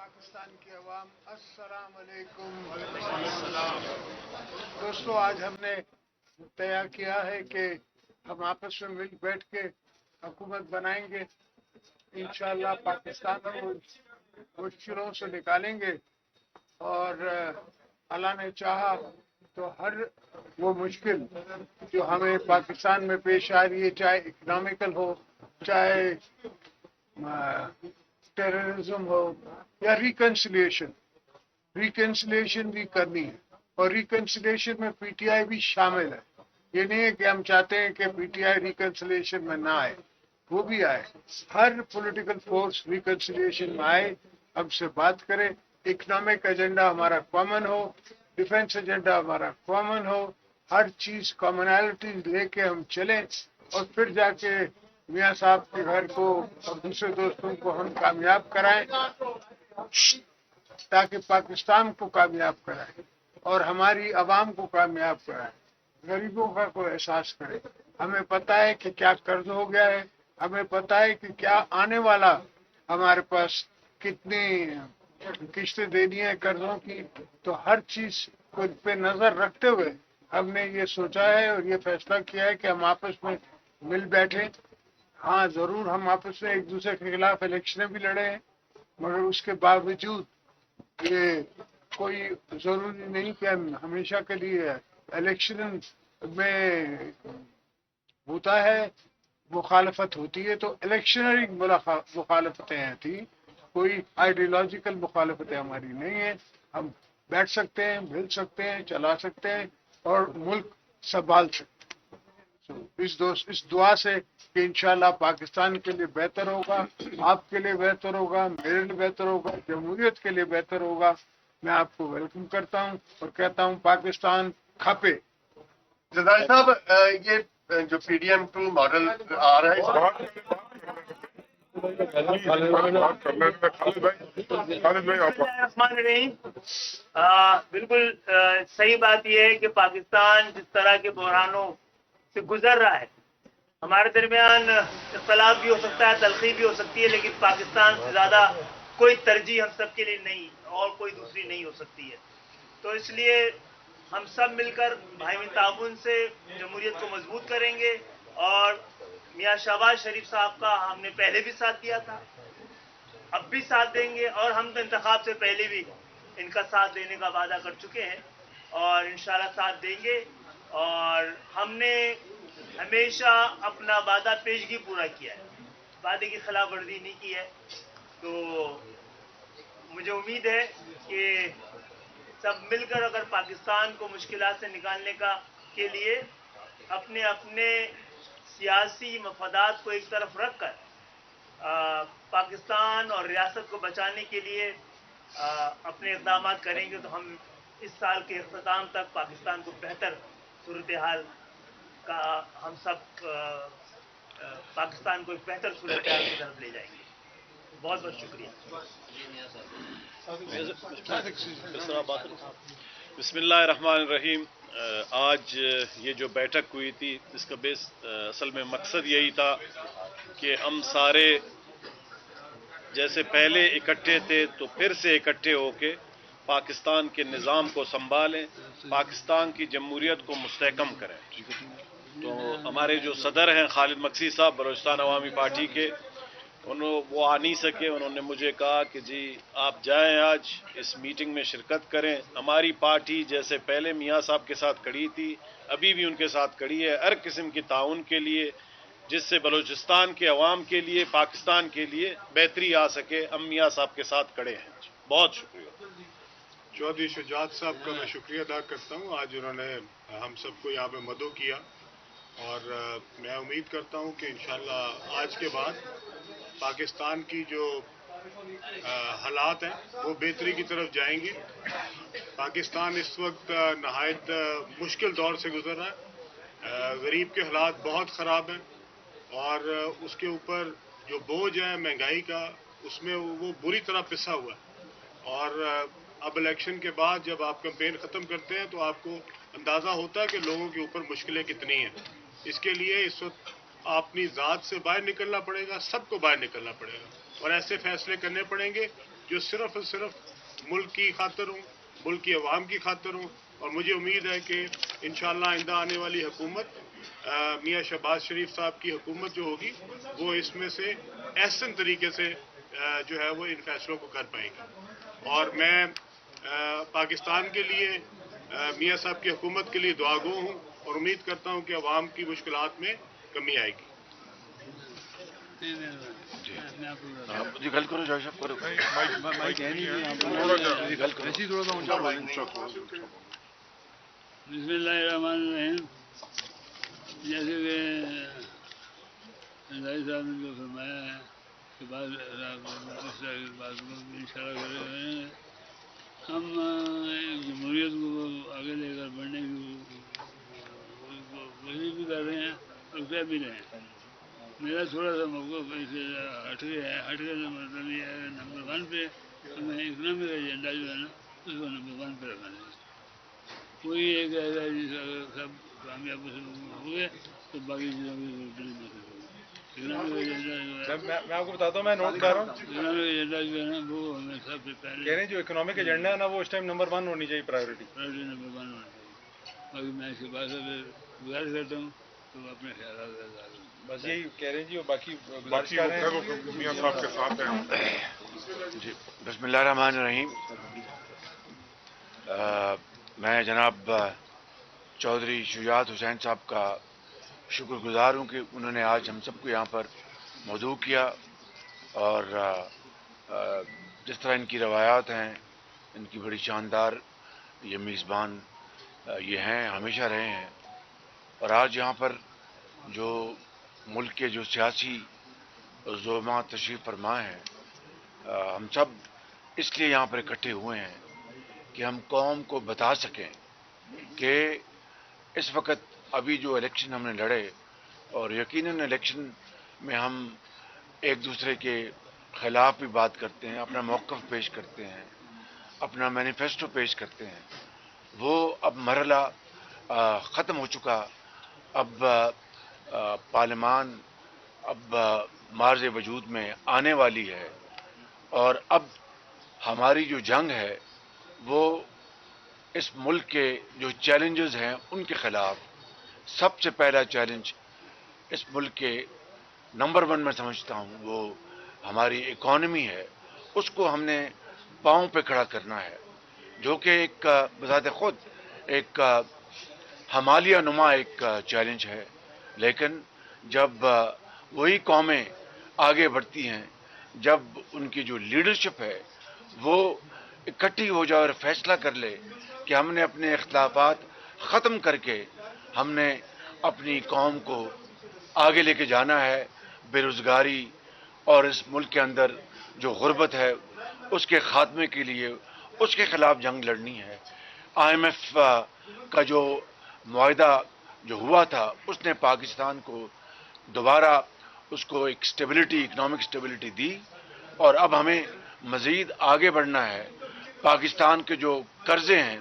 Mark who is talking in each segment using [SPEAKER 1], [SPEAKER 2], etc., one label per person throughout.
[SPEAKER 1] पाकिस्तान की अवाम, अस्सलाम वालेकुम। दोस्तों, आज हमने तय किया है कि हम आपस में मिल बैठ के हुकूमत बनाएंगे। इंशाअल्लाह पाकिस्तान को मुश्किलों से निकालेंगे और अल्लाह ने चाहा तो हर वो मुश्किल जो हमें पाकिस्तान में पेश आ रही है, चाहे इकोनॉमिकल हो, चाहे टेररिज्म हो या रिकन्सिलिएशन भी करनी है। और रिकन्सिलिएशन में पीटीआई भी शामिल है। ये नहीं है कि हम चाहते हैं कि पीटीआई रिकन्सिलिएशन में ना आए, वो भी आए। हर पॉलिटिकल फोर्स रिकन्सिलिएशन में आए, हमसे बात करे। इकोनॉमिक एजेंडा हमारा कॉमन हो, डिफेंस एजेंडा हमारा कॉमन हो, हर चीज कॉमनैलिटी लेके हम चलें और फिर जाके मियाँ साहब के घर को और दूसरे दोस्तों को हम कामयाब कराएं, ताकि पाकिस्तान को कामयाब कराएं और हमारी आवाम को कामयाब कराएं, गरीबों का कोई एहसास करें। हमें पता है कि क्या कर्ज हो गया है, हमें पता है कि क्या आने वाला, हमारे पास कितनी किस्तें देनी है कर्जों की। तो हर चीज को पे नजर रखते हुए हमने ये सोचा है और ये फैसला किया है कि हम आपस में मिल बैठे। हाँ, जरूर हम आपस में एक दूसरे के खिलाफ इलेक्शन भी लड़े हैं, मगर उसके बावजूद ये कोई जरूरी नहीं कि हम हमेशा के लिए इलेक्शन में होता है, मुखालफत होती है, तो इलेक्शनरी मुखालफतें थी, कोई आइडियोलॉजिकल मुखालफतें हमारी नहीं है। हम बैठ सकते हैं, मिल सकते हैं, चला सकते हैं और मुल्क संभाल सकते हैं। इस दुआ से कि इंशाल्लाह पाकिस्तान के लिए बेहतर होगा, आपके लिए बेहतर होगा, मेरे लिए बेहतर होगा, जमहूरियत के लिए बेहतर होगा। मैं आपको वेलकम करता हूं और कहता हूं पाकिस्तान खपे।
[SPEAKER 2] जरदारी साहब, ये जो पीडीएम 2 मॉडल आ रहा है,
[SPEAKER 3] बिल्कुल सही बात यह है कि पाकिस्तान जिस तरह के बहरानों से गुजर रहा है, हमारे दरमियान इख्तलाफ भी हो सकता है, तलखी भी हो सकती है, लेकिन पाकिस्तान से ज़्यादा कोई तरजीह हम सब के लिए नहीं और कोई दूसरी नहीं हो सकती है। तो इसलिए हम सब मिलकर भाई ताउन से जमहूरियत को मजबूत करेंगे और मियाँ शहबाज शरीफ साहब का हमने पहले भी साथ दिया था, अब भी साथ देंगे और हम तो इंतखाब से पहले भी इनका साथ देने का वादा कर चुके हैं और इंशाल्लाह साथ देंगे। और हमने हमेशा अपना वादा पेशगी पूरा किया है, वादे की खिलाफ वर्जी नहीं की है। तो मुझे उम्मीद है कि सब मिलकर अगर पाकिस्तान को मुश्किलात से निकालने के लिए अपने अपने सियासी मफादात को एक तरफ रखकर पाकिस्तान और रियासत को बचाने के लिए अपने इक़दाम करेंगे, तो हम इस साल के इख्तिताम तक पाकिस्तान को बेहतर सूरत हाल का हम सब पाकिस्तान को एक बेहतर सूरत हाल की तरफ ले जाएंगे। बहुत बहुत शुक्रिया।
[SPEAKER 4] बिस्मिल्लाहिर्रहमानिर्रहीम। आज ये जो बैठक हुई थी, इसका असल में मकसद यही था कि हम सारे जैसे पहले इकट्ठे थे तो फिर से इकट्ठे होके पाकिस्तान के निज़ाम को संभालें, पाकिस्तान की जमहूरियत को मुस्तहकम करें। तो हमारे जो सदर हैं खालिद मकसी साहब, बलूचिस्तान अवामी पार्टी के, वो आ नहीं सके। उन्होंने मुझे कहा कि जी आप जाएं, आज इस मीटिंग में शिरकत करें। हमारी पार्टी जैसे पहले मियाँ साहब के साथ खड़ी थी, अभी भी उनके साथ खड़ी है, हर किस्म की ताउन के लिए, जिससे बलूचिस्तान के अवाम के लिए, पाकिस्तान के लिए बेहतरी आ सके। हम मियाँ साहब के साथ खड़े हैं। बहुत शुक्रिया।
[SPEAKER 5] चौधरी शुजात साहब का मैं शुक्रिया अदा करता हूँ। आज उन्होंने हम सबको यहाँ पे मदद किया और मैं उम्मीद करता हूँ कि इंशाल्लाह आज के बाद पाकिस्तान की जो हालात हैं वो बेहतरी की तरफ जाएंगे। पाकिस्तान इस वक्त नहायत मुश्किल दौर से गुजर रहा है। गरीब के हालात बहुत ख़राब हैं और उसके ऊपर जो बोझ है महंगाई का, उसमें वो बुरी तरह पिसा हुआ है। और अब इलेक्शन के बाद जब आप कैंपेन ख़त्म करते हैं तो आपको अंदाज़ा होता है कि लोगों के ऊपर मुश्किलें कितनी हैं। इसके लिए इस वक्त अपनी ज़ात से बाहर निकलना पड़ेगा, सबको बाहर निकलना पड़ेगा। اور ایسے فیصلے کرنے پڑیں گے جو صرف اور صرف ملک کی خاطر ہوں، ملک کی عوام کی خاطر ہوں. اور مجھے امید ہے کہ انشاءاللہ آئندہ آنے والی حکومت میاں شہباز شریف صاحب کی حکومت جو ہوگی وہ اس میں سے احسن طریقے سے جو ہے وہ ان فیصلوں کو کر پائے گی. اور میں پاکستان کے لیے میاں صاحب کی حکومت کے لیے دعا گو ہوں اور امید کرتا ہوں کہ عوام کی مشکلات میں کمی آئے گی.
[SPEAKER 6] جی گل کرو جواب صاحب کرو.
[SPEAKER 7] بسم اللہ الرحمن الرحیم. جیسے کہ ظاہر صاحب نے جو فرمایا ہے کہ بعض اس طرح کی بات کو اشارہ کر رہے ہیں. ہم جمہوریت کو آگے لے کر بڑھنے کی کوشش بھی کر رہے ہیں اور کر بھی رہے ہیں. میرا تھوڑا سا موقف ہٹ گیا ہے. ہٹ گیا تو مطلب یہ ہے نمبر 1 پہ ہمیں اکنامک ایجنڈا جو ہے نا اس کو نمبر 1 پہ رکھنا ہے. کوئی ایک ایسا جس اگر سب کامیاب ہو گئے تو باقی چیزوں کی ضرورت نہیں محسوس ہوگی. اکنامک ایجنڈا جو ہے
[SPEAKER 8] میں آپ کو بتاتا ہوں، میں نوٹ کر رہا ہوں.
[SPEAKER 7] اکنامک ایجنڈا جو ہے نا وہ ہمیں سب سے پہلے
[SPEAKER 8] کہہ رہے ہیں جو اکنامک ایجنڈا ہے نا وہ اس ٹائم نمبر 1 ہونی چاہیے، پرائیورٹی.
[SPEAKER 7] نمبر 1 ہونا چاہیے. باقی میں اس کے بعد گزارش کرتا ہوں تو اپنے خیالات کا اظہار کروں.
[SPEAKER 8] بس یہی کہہ رہے ہیں جی. باقی
[SPEAKER 5] باقی میاں صاحب کے ساتھ ہیں.
[SPEAKER 6] جی بسم اللہ الرحمن الرحیم. میں جناب چودھری شجاعت حسین صاحب کا شکر گزار ہوں کہ انہوں نے آج ہم سب کو یہاں پر مدعو کیا. اور جس طرح ان کی روایات ہیں ان کی بڑی شاندار، یہ میزبان یہ ہیں، ہمیشہ رہے ہیں. اور آج یہاں پر جو ملک کے جو سیاسی زعماء تشریف فرما ہیں، ہم سب اس لیے یہاں پر اکٹھے ہوئے ہیں کہ ہم قوم کو بتا سکیں کہ اس وقت ابھی جو الیکشن ہم نے لڑے، اور یقیناً الیکشن میں ہم ایک دوسرے کے خلاف بھی بات کرتے ہیں، اپنا موقف پیش کرتے ہیں، اپنا مینیفیسٹو پیش کرتے ہیں، وہ اب مرحلہ ختم ہو چکا. اب پارلیمان اب مارز وجود میں آنے والی ہے. اور اب ہماری جو جنگ ہے وہ اس ملک کے جو چیلنجز ہیں ان کے خلاف. سب سے پہلا چیلنج اس ملک کے نمبر 1 میں سمجھتا ہوں وہ ہماری اکانومی ہے. اس کو ہم نے پاؤں پہ کھڑا کرنا ہے، جو کہ ایک بذات خود ایک ہمالیہ نما ایک چیلنج ہے. لیکن جب وہی قومیں آگے بڑھتی ہیں، جب ان کی جو لیڈرشپ ہے وہ اکٹھی ہو جائے اور فیصلہ کر لے کہ ہم نے اپنے اختلافات ختم کر کے ہم نے اپنی قوم کو آگے لے کے جانا ہے، بے روزگاری اور اس ملک کے اندر جو غربت ہے اس کے خاتمے کے لیے اس کے خلاف جنگ لڑنی ہے. IMF کا جو معاہدہ جو ہوا تھا اس نے پاکستان کو دوبارہ اس کو ایک سٹیبلٹی، اکنامک سٹیبلٹی دی. اور اب ہمیں مزید آگے بڑھنا ہے. پاکستان کے جو قرضے ہیں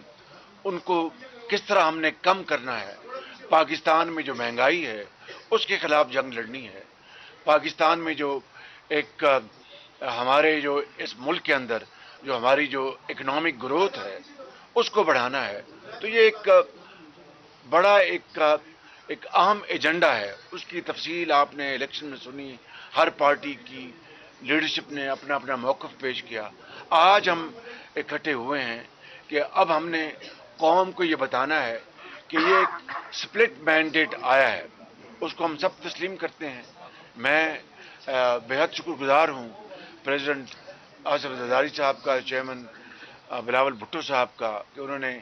[SPEAKER 6] ان کو کس طرح ہم نے کم کرنا ہے. پاکستان میں جو مہنگائی ہے اس کے خلاف جنگ لڑنی ہے. پاکستان میں جو ایک ہمارے جو اس ملک کے اندر جو ہماری جو اکنامک گروتھ ہے اس کو بڑھانا ہے. تو یہ ایک بڑا ایک اہم ایجنڈا ہے. اس کی تفصیل آپ نے الیکشن میں سنی، ہر پارٹی کی لیڈرشپ نے اپنا اپنا موقف پیش کیا. آج ہم اکٹھے ہوئے ہیں کہ اب ہم نے قوم کو یہ بتانا ہے کہ یہ ایک سپلٹ مینڈیٹ آیا ہے، اس کو ہم سب تسلیم کرتے ہیں. میں بہت شکر گزار ہوں پریزیڈنٹ آصف زرداری صاحب کا، چیئرمین بلاول بھٹو صاحب کا، کہ انہوں نے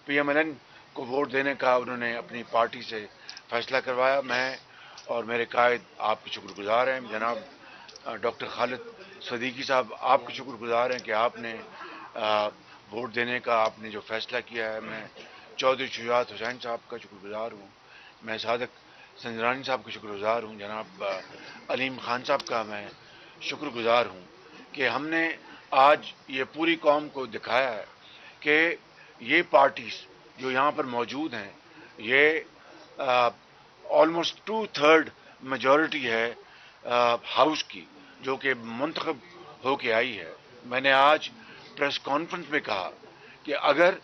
[SPEAKER 6] PMLN کو ووٹ دینے کا انہوں نے اپنی پارٹی سے فیصلہ کروایا. میں اور میرے قائد آپ کے شکر گزار ہیں. جناب ڈاکٹر خالد صدیقی صاحب آپ کے شکر گزار ہیں کہ آپ نے ووٹ دینے کا آپ نے جو فیصلہ کیا ہے. میں چودھری شجاعت حسین صاحب کا شکر گزار ہوں. میں صادق سنجرانی صاحب کا شکر گزار ہوں. جناب علیم خان صاحب کا میں شکر گزار ہوں کہ ہم نے آج یہ پوری قوم کو دکھایا ہے کہ یہ پارٹیز جو یہاں پر موجود ہیں یہ آلموسٹ 2/3 میجورٹی ہے ہاؤس کی जो कि मुंतखब हो के आई है। मैंने आज प्रेस कॉन्फ्रेंस में कहा कि अगर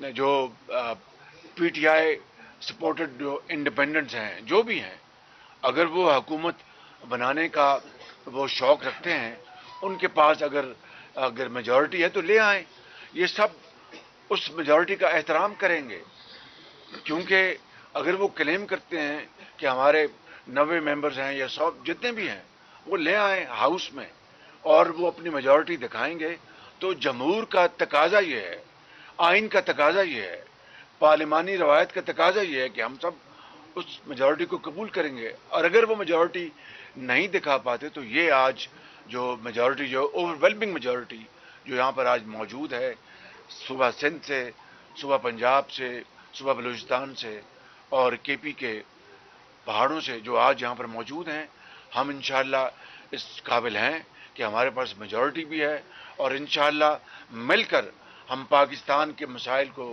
[SPEAKER 6] जो पीटीआई सपोर्टेड जो इंडिपेंडेंट्स हैं, जो भी हैं, अगर वो हुकूमत बनाने का वो शौक़ रखते हैं, उनके पास अगर मेजॉरिटी है तो ले आएं। ये सब उस मेजॉरिटी का एहतराम करेंगे, क्योंकि अगर वो क्लेम करते हैं कि हमारे 90 मेंबर्स हैं या 100 जितने भी हैं, वो ले आएं हाउस में और वो अपनी मेजॉरिटी दिखाएंगे। तो जमहूर का तकाजा ये है, आइन का तकाजा ये है, पार्लिमानी रवायत का तकाजा ये है कि हम सब उस मेजॉरिटी को कबूल करेंगे। और अगर वो मेजॉरिटी नहीं दिखा पाते तो ये आज जो मेजॉरिटी, जो ओवरवेलमिंग मेजॉरिटी जो यहाँ पर आज मौजूद है, सुबह सिंध से, सुबह पंजाब से, सुबह बलूचिस्तान से और केपी के पहाड़ों से जो आज यहाँ पर मौजूद हैं, हम इंशाअल्लाह इस काबिल हैं कि हमारे पास मेजॉरिटी भी है और इंशाअल्लाह मिलकर हम पाकिस्तान के मसाइल को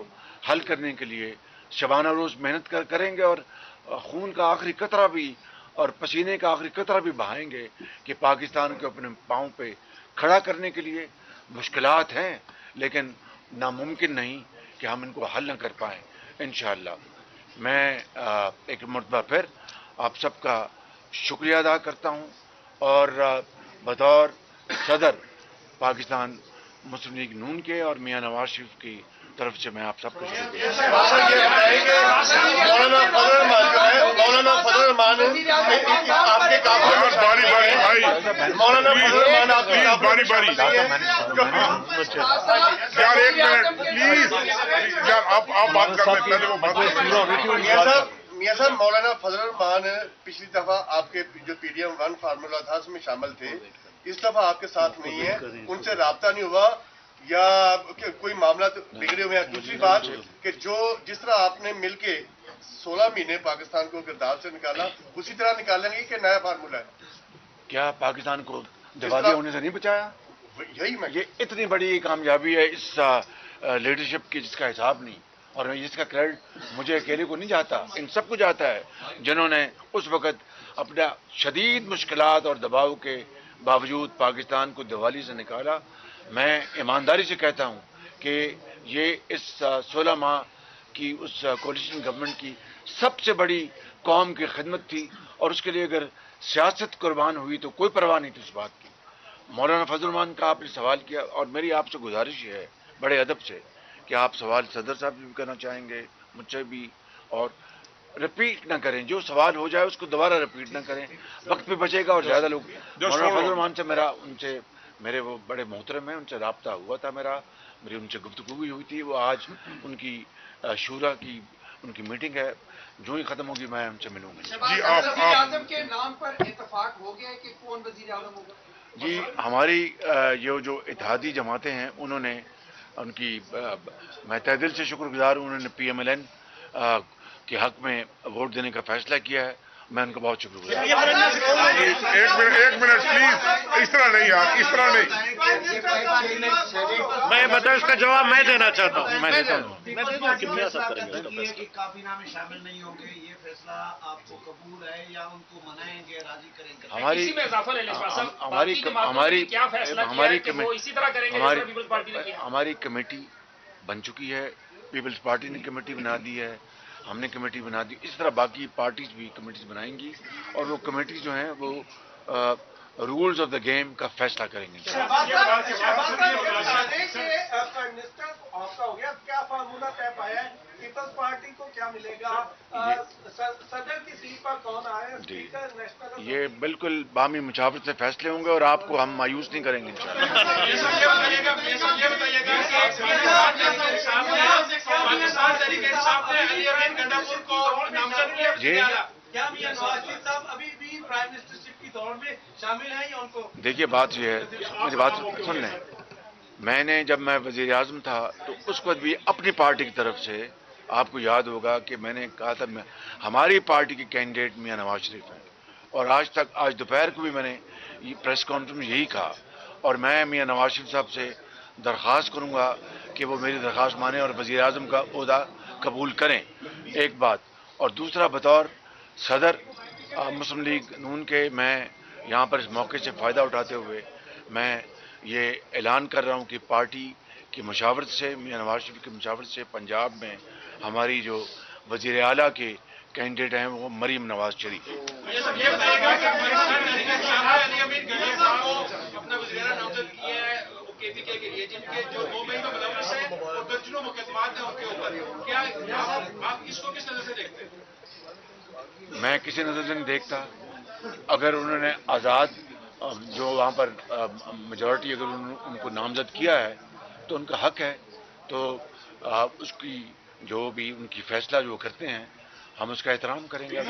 [SPEAKER 6] हल करने के लिए शबाना रोज़ मेहनत करेंगे और खून का आखिरी कतरा भी और पसीने का आखिरी कतरा भी बहाएंगे कि पाकिस्तान को अपने पाँव पे खड़ा करने के लिए। मुश्किलात हैं, लेकिन नामुमकिन नहीं कि हम इनको हल न कर पाएँ इंशाअल्लाह। मैं एक मरतबा फिर आप सबका शुक्रिया अदा करता हूँ और बतौर सदर पाकिस्तान मुस्लिम लीग नून के और मियां नवाज शरीफ की तरफ से मैं आप सबको शुक्रिया।
[SPEAKER 2] मौलाना फजल रहमान आपके मौलाना फजल रहमान आपकी
[SPEAKER 5] बारी बारी यार, एक मिनट प्लीज यार, आप बात कर रहे हैं, वो बात
[SPEAKER 2] मियां साहब, मौलाना फजल रहमान पिछली दफा आपके जो पीडीएम 1 फार्मूला था उसमें शामिल थे, इस दफा आपके साथ नहीं है, उनसे राब्ता नहीं हुआ या कोई मामला तो बिगड़े हुए हैं। दूसरी बात कि जिस तरह आपने मिलके 16 महीने पाकिस्तान को गिरदार से निकाला, उसी तरह निकालेंगे कि नया फार्मूला है?
[SPEAKER 6] क्या पाकिस्तान को दिवालिया होने से नहीं बचाया?
[SPEAKER 2] यही मैं,
[SPEAKER 6] ये इतनी बड़ी कामयाबी है इस लीडरशिप की जिसका हिसाब नहीं, और इसका क्रेडिट मुझे अकेले को नहीं जाता, इन सबको जाता है जिन्होंने उस वक़्त अपना शदीद मुश्किलात और दबाव के बावजूद पाकिस्तान को दिवाली से निकाला। मैं ईमानदारी से कहता हूँ कि ये इस 16 माह की उस कोalition गवर्नमेंट की सबसे बड़ी कौम की खिदमत थी, और उसके लिए अगर सियासत कुर्बान हुई तो कोई परवाह नहीं थी उस बात की। मौलाना फजल रहमान का आपने सवाल किया, और मेरी आपसे गुजारिश है बड़े अदब से कि आप सवाल सदर साहब भी करना चाहेंगे, मुझसे भी, और रिपीट ना करें, जो सवाल हो जाए उसको दोबारा रिपीट ना करें, वक्त भी बचेगा और ज़्यादा लोग। मौलाना फजल रहमान से मेरे वो बड़े मोहतरम हैं, उनसे राब्ता हुआ था, मेरी उनसे गुफ्तगू भी हुई थी। वो आज उनकी शूरा की उनकी मीटिंग है, जो ही ख़त्म होगी मैं उनसे मिलूंगा।
[SPEAKER 9] जी, आप के नाम पर इत्तेफाक हो गया है कि कौन वज़ीर आज़म होगा?
[SPEAKER 6] जी, हमारी ये जो इत्तेहादी जमातें हैं, उन्होंने उनकी मैं तहे दिल से शुक्रगुजार हूँ, उन्होंने PMLN के हक में वोट देने का फैसला किया है, मैं उनका बहुत शुक्रगुजार हूँ।
[SPEAKER 5] एक मिनट प्लीज, इस तरह नहीं यार, इस तरह नहीं।
[SPEAKER 4] मैं बताऊं, इसका जवाब मैं देना चाहता हूँ, मैं देता हूँ।
[SPEAKER 9] काबीना में शामिल नहीं होंगे, ये फैसला आपको कबूल है या उनको मनाएंगे, राजी करेंगे?
[SPEAKER 6] हमारी कमेटी बन चुकी है, पीपल्स पार्टी ने कमेटी बना दी है, हमने कमेटी बना दी, इस तरह बाकी पार्टीज भी कमेटीज बनाएंगी, और वो कमेटी जो हैं वो रूल्स ऑफ द गेम का फैसला करेंगे।
[SPEAKER 9] क्या फार्मूला तय पाया है? पीपल्स पार्टी को क्या मिलेगा? सदर की सीट पर कौन आए? स्पीकर नेशनल, ये
[SPEAKER 6] बिल्कुल बामी मुशावरत से फैसले होंगे और आपको हम मायूस नहीं करेंगे
[SPEAKER 9] क्या मियां नवाज शरीफ साहब अभी भी प्राइम मिनिस्टरशिप की दौड़ में शामिल हैं या उनको?
[SPEAKER 6] देखिए, बात यह है, मेरी बात सुन लें, जब मैं वज़ीर आज़म था तो उस वक्त भी अपनी पार्टी की तरफ से, आपको याद होगा कि मैंने कहा था हमारी पार्टी के कैंडिडेट मियां नवाज शरीफ हैं, और आज दोपहर को भी मैंने प्रेस कॉन्फ्रेंस में यही कहा, और मैं मियां नवाज शरीफ साहब से दरख्वास्त करूँगा कि वो मेरी दरख्वास्त माने और वज़ीर आज़म का ओहदा कबूल करें, एक बात। और दूसरा, बतौर सदर मुस्लिम लीग नून के मैं یہاں پر اس موقع سے فائدہ اٹھاتے ہوئے میں یہ اعلان کر رہا ہوں کہ پارٹی کی مشاورت سے، میاں نواز شریف کی مشاورت سے پنجاب میں ہماری جو وزیر اعلیٰ کے کینڈیڈیٹ ہیں وہ مریم نواز شریف ہیں۔ میں کسی نظر سے نہیں دیکھتا، اگر انہوں نے آزاد جو وہاں پر میجورٹی اگر ان کو نامزد کیا ہے تو ان کا حق ہے، تو اس کی جو بھی ان کی فیصلہ جو کرتے ہیں ہم اس کا احترام کریں گے۔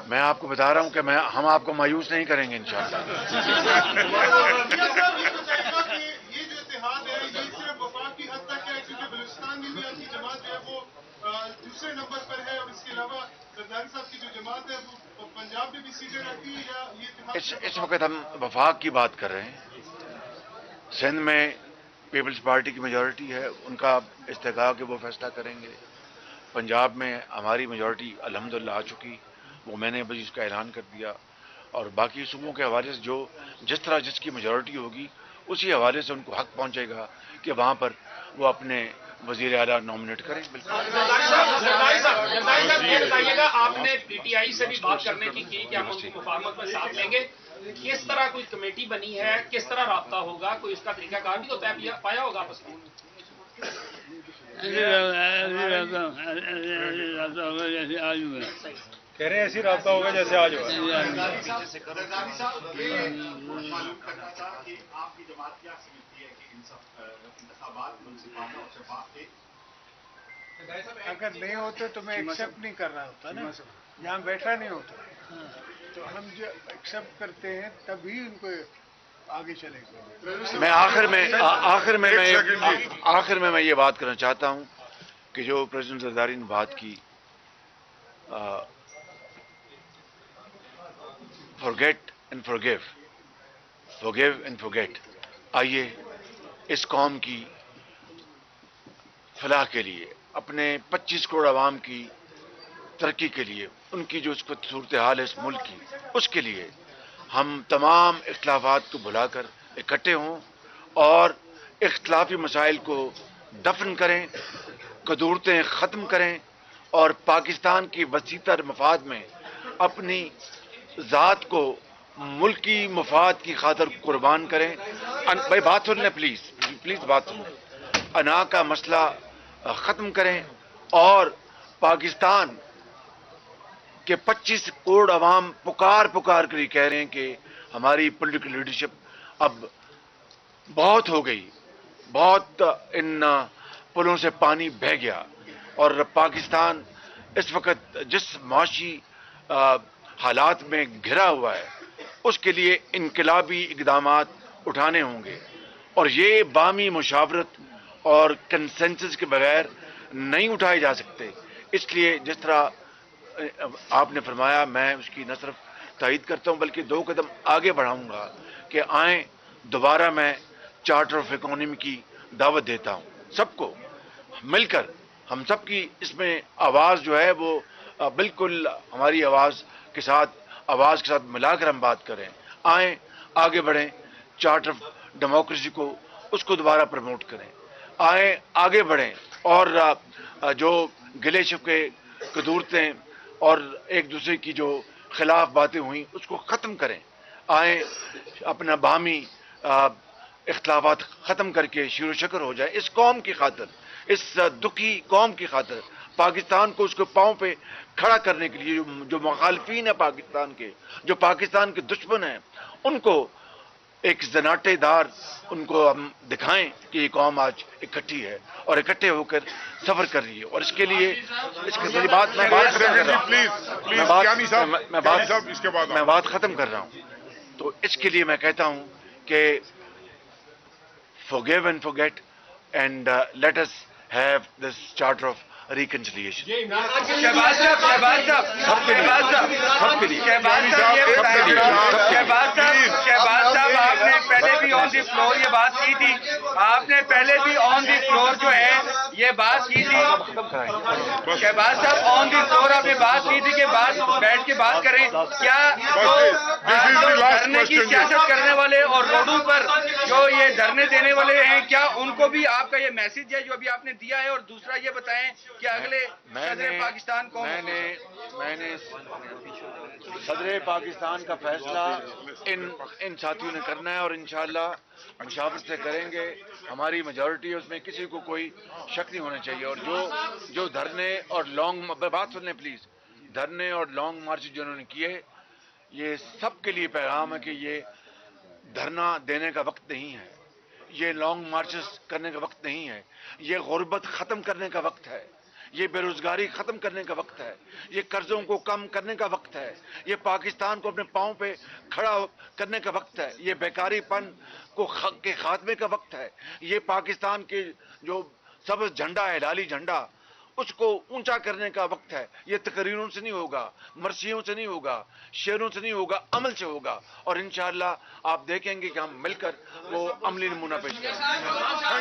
[SPEAKER 6] میں آپ کو بتا رہا ہوں کہ ہم آپ کو مایوس نہیں کریں گے انشاءاللہ۔
[SPEAKER 5] یہ جو اتحاد ہے یہ صرف وفاق کی حد تک ہے، کیونکہ بلوچستان میں بھی آپ کی جماعت جو ہے وہ دوسرے نمبر پر ہے، اور اس کے علاوہ زرداری صاحب کی جو جماعت ہے وہ پنجاب میں بھی سیٹیں رہتی ہے، یا یہ اتحاد؟
[SPEAKER 6] اس وقت ہم وفاق کی بات کر رہے ہیں۔ سندھ میں پیپلز پارٹی کی میجورٹی ہے، ان کا استحقاق ہے، وہ فیصلہ کریں گے۔ پنجاب میں ہماری میجورٹی الحمدللہ آ چکی، وہ میں نے ابھی اس کا اعلان کر دیا، اور باقی صوبوں کے حوالے سے جو جس طرح جس کی میجورٹی ہوگی اسی حوالے سے ان کو حق پہنچے گا کہ وہاں پر وہ اپنے وزیر اعلیٰ نامنیٹ کریں۔ بالکل
[SPEAKER 10] یہ بتائیے گا، آپ نے پی ٹی آئی سے بھی بات کرنے کی کہ ہم ان کی مفاہمت میں ساتھ لیں گے، کس طرح کوئی کمیٹی بنی ہے، کس طرح رابطہ ہوگا، کوئی اس کا طریقہ کار بھی تو طے پایا ہوگا آپس میں؟
[SPEAKER 7] جیسے آج ہوا
[SPEAKER 8] کہہ رہے ہیں ایسی رابطہ ہوگا جیسے آج ہوا۔
[SPEAKER 1] اگر نہیں ہوتے تو میں ایکسپٹ نہیں کر رہا ہوتا نا، یہاں بیٹھا نہیں ہوتا، تو ہم جو ایکسپٹ کرتے ہیں تبھی ان کو آگے چلے گا۔
[SPEAKER 6] میں آخر میں یہ بات کرنا چاہتا ہوں کہ جو پریزیڈنٹ زرداری نے بات کی، forget and forgive and forget، آئیے اس قوم کی فلاح کے لیے، اپنے 25 کروڑ عوام کی ترقی کے لیے، ان کی جو اس وقت صورتحال ہے اس ملک کی، اس کے لیے ہم تمام اختلافات کو بھلا کر اکٹھے ہوں اور اختلافی مسائل کو دفن کریں، قدورتیں ختم کریں، اور پاکستان کی وسیع تر مفاد میں اپنی ذات کو ملکی مفاد کی خاطر قربان کریں۔ بھائی بات سن لیں پلیز بات سن لیں۔ انا کا مسئلہ ختم کریں، اور پاکستان کہ 25 کروڑ عوام پکار کر یہ کہہ رہے ہیں کہ ہماری پولیٹیکل لیڈرشپ اب بہت ہو گئی، بہت ان پلوں سے پانی بہہ گیا، اور پاکستان اس وقت جس معاشی حالات میں گھرا ہوا ہے اس کے لیے انقلابی اقدامات اٹھانے ہوں گے، اور یہ باہمی مشاورت اور کنسنسس کے بغیر نہیں اٹھائے جا سکتے۔ اس لیے جس طرح آپ نے فرمایا، میں اس کی نہ صرف تائید کرتا ہوں بلکہ 2 قدم آگے بڑھاؤں گا کہ آئیں دوبارہ میں چارٹر آف اکانومی کی دعوت دیتا ہوں، سب کو مل کر ہم سب کی اس میں آواز جو ہے وہ بالکل ہماری آواز کے ساتھ ملا کر ہم بات کریں، آئیں آگے بڑھیں، چارٹر آف ڈیموکریسی کو اس کو دوبارہ پروموٹ کریں، آئیں آگے بڑھیں، اور جو گلے شکوے قدورتیں اور ایک دوسرے کی جو خلاف باتیں ہوئیں اس کو ختم کریں، آئیں اپنا باہمی اختلافات ختم کر کے شیر و شکر ہو جائے اس قوم کی خاطر، اس دکھی قوم کی خاطر، پاکستان کو اس کے پاؤں پہ کھڑا کرنے کے لیے جو مخالفین ہیں پاکستان کے، جو پاکستان کے دشمن ہیں، ان کو ایک زناٹے دار ان کو ہم دکھائیں کہ یہ قوم آج اکٹھی ہے اور اکٹھے ہو کر سفر کر رہی ہے، اور اس کے لیے میں بات ختم کر رہا ہوں، تو اس کے لیے میں کہتا ہوں کہ forgive and forget and let us have this charter of reconciliation.
[SPEAKER 10] Shahbaz صاحب آپ نے پہلے بھی اور
[SPEAKER 11] آن دی فلور یہ بات کی تھی, آپ نے پہلے بھی آن دی فلور جو ہے یہ بات کی تھی, شہباز صاحب آن دی فلور آپ نے بات کی تھی کہ بات بیٹھ کے بات کریں. کیا جو دھرنے کی سیاست کرنے والے اور روڈوں پر جو یہ دھرنے دینے والے ہیں, کیا ان کو بھی آپ کا یہ میسج ہے جو ابھی آپ نے دیا ہے؟ اور دوسرا یہ بتائیں کہ اگلے صدر پاکستان کو
[SPEAKER 6] میں نے صدر پاکستان کا فیصلہ ان ساتھیوں نے کرنا ہے اور انشاءاللہ مشاورت سے کریں گے. ہماری میجورٹی ہے, اس میں کسی کو کوئی شک نہیں ہونا چاہیے. اور جو دھرنے اور لانگ, بات سن لیں پلیز, دھرنے اور لانگ مارچ جنہوں نے کیے, یہ سب کے لیے پیغام ہے کہ یہ دھرنا دینے کا وقت نہیں ہے, یہ لانگ مارچز کرنے کا وقت نہیں ہے, یہ غربت ختم کرنے کا وقت ہے, یہ بے روزگاری ختم کرنے کا وقت ہے, یہ قرضوں کو کم کرنے کا وقت ہے, یہ پاکستان کو اپنے پاؤں پہ کھڑا کرنے کا وقت ہے, یہ بیکاری پن کے خاتمے کا وقت ہے, یہ پاکستان کے جو سبز جھنڈا ہے, لالی جھنڈا, اس کو اونچا کرنے کا وقت ہے. یہ تقریروں سے نہیں ہوگا, مرثیوں سے نہیں ہوگا, شعروں سے نہیں ہوگا, عمل سے ہوگا. اور انشاءاللہ آپ دیکھیں گے کہ ہم مل کر وہ عملی نمونہ پیش کریں گے.